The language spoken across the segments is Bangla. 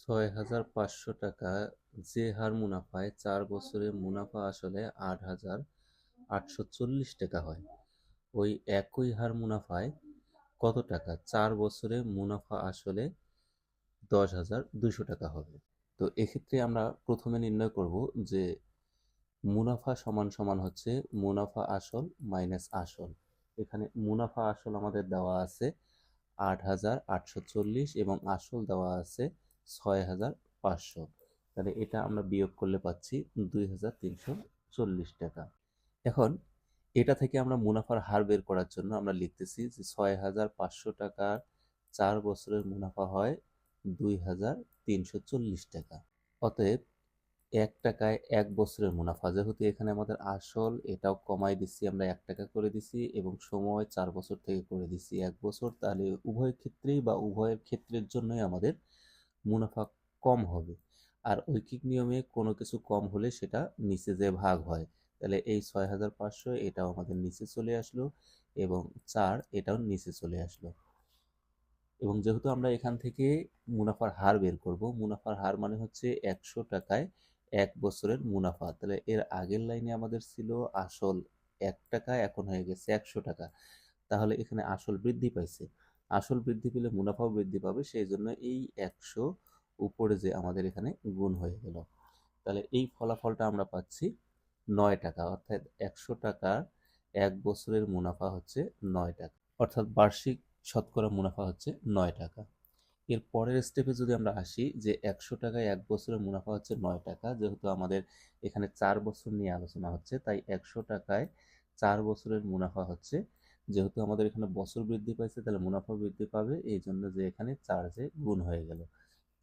৬,৫০০ টাকা যে হার মুনাফায় ৪ বছরে মুনাফা আসলে ৮,৮৪০ টাকা হয়, ওই একই হার মুনাফায় কত টাকা ৪ বছরে মুনাফা আসলে ১০,২০০ টাকা হবে। তো এক্ষেত্রে আমরা প্রথমে নির্ণয় করব যে মুনাফা সমান সমান হচ্ছে মুনাফা আসল মাইনাস আসল। এখানে মুনাফা আসল আমাদের দেওয়া আছে ৮,৮৪০ এবং আসল দেওয়া আছে ৬,৫০০। তাহলে এটা আমরা বিয়োগ করলে পাচ্ছি ২,৩৪০ টাকা। এখন এটা থেকে আমরা মুনাফার হার বের করার জন্য আমরা লিখতেছি যে ৬,৫০০ টাকার ৪ বছরের মুনাফা হয় ২,৩৪০ টাকা। অতএব ১ টাকায় ১ বছরের মুনাফা, যেহেতু এখানে আমাদের আসল এটাও কমাই দিচ্ছি, আমরা ১ টাকা করে দিছি এবং সময় ৪ বছর থেকে করে দিচ্ছি ১ বছর, তাহলে উভয় ক্ষেত্রেই বা উভয়ের ক্ষেত্রের জন্যই আমাদের মুনাফা কম হবে। আর ঐকিক নিয়মে কোনো কিছু কম হলে সেটা নিচে যে ভাগ হয়, তাহলে এই ৬,৫০০ এটাও আমাদের নিচে চলে আসলো এবং ৪ এটাও নিচে চলে আসলো। এবং যেহেতু আমরা এখান থেকে মুনাফার হার বের করব, মুনাফার হার মানে হচ্ছে ১০০ টাকায় ১ বছরের মুনাফা, তাহলে এর আগের লাইনে আমাদের ছিল আসল ১ টাকা, এখন হয়ে গেছে ১০০ টাকা। তাহলে এখানে আসল বৃদ্ধি পাইছে, আসল বৃদ্ধি পেলে মুনাফাও বৃদ্ধি পাবে, সেই জন্য এই ১০০ উপরে যে আমাদের এখানে গুণ হয়ে গেল। তাহলে এই ফলাফলটা আমরা পাচ্ছি ৯ টাকা, অর্থাৎ ১০০ টাকার ১ বছরের মুনাফা হচ্ছে ৯ টাকা, অর্থাৎ বার্ষিক শতকরা মুনাফা হচ্ছে ৯ টাকা। এর পরের স্টেপে যদি আমরা আসি যে ১০০ টাকায় ১ বছরের মুনাফা হচ্ছে ৯ টাকা, যেহেতু আমাদের এখানে ৪ বছর নিয়ে আলোচনা হচ্ছে, তাই ১০০ টাকায় ৪ বছরের মুনাফা হচ্ছে, যেহেতু আমাদের এখানে বছর বৃদ্ধি পাইছে তাহলে মুনাফা বৃদ্ধি পাবে, এই জন্য যে এখানে ৪ যে গুণ হয়ে গেল,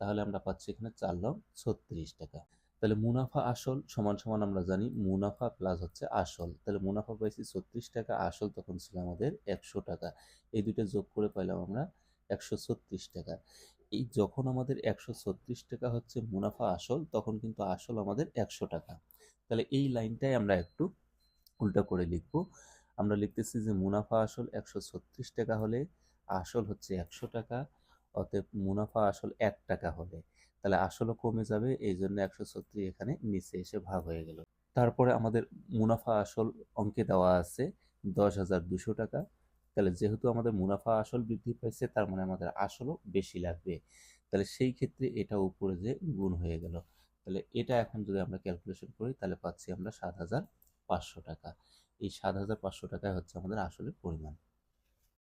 তাহলে আমরা পাচ্ছি এখানে ৪,৩৬ টাকা। তাহলে মুনাফা আসল সমান সমান আমরা জানি মুনাফা প্লাস হচ্ছে আসল, তাহলে মুনাফা পাইছি ৩৬ টাকা, আসল তখন ছিল আমাদের ১০০ টাকা, এই দুটো যোগ করে পাইলাম আমরা ১৩৬ টাকা। এই যখন আমাদের ১৩৬ টাকা হচ্ছে মুনাফা আসল, তখন কিন্তু আসল আমাদের ১০০ টাকা। তাহলে এই লাইনটাই আমরা একটু উল্টা করে লিখব। আমরা লিখতেছি যে মুনাফা আসল ১৩৬ টাকা হলে আসল হচ্ছে ১০০ টাকা, অতএব মুনাফা আসল ১ টাকা হলে তাহলে আসলও কমে যাবে, এই জন্য ১৩৬ এখানে নিচে এসে ভাগ হয়ে গেল। তারপরে আমাদের মুনাফা আসল অঙ্কে দেওয়া আছে ১০,২০০ টাকা। তাহলে যেহেতু আমাদের মুনাফা আসল বৃদ্ধি পাইছে, তার মানে আমাদের আসলও বেশি লাগবে, তাহলে সেই ক্ষেত্রে এটা উপরে যে গুণ হয়ে গেল। তাহলে এটা এখন যদি আমরা ক্যালকুলেশন করি তাহলে পাচ্ছি আমরা ৭,৫০০ টাকা। এই ৭,৫০০ টাকায় হচ্ছে আমাদের আসলের পরিমাণ।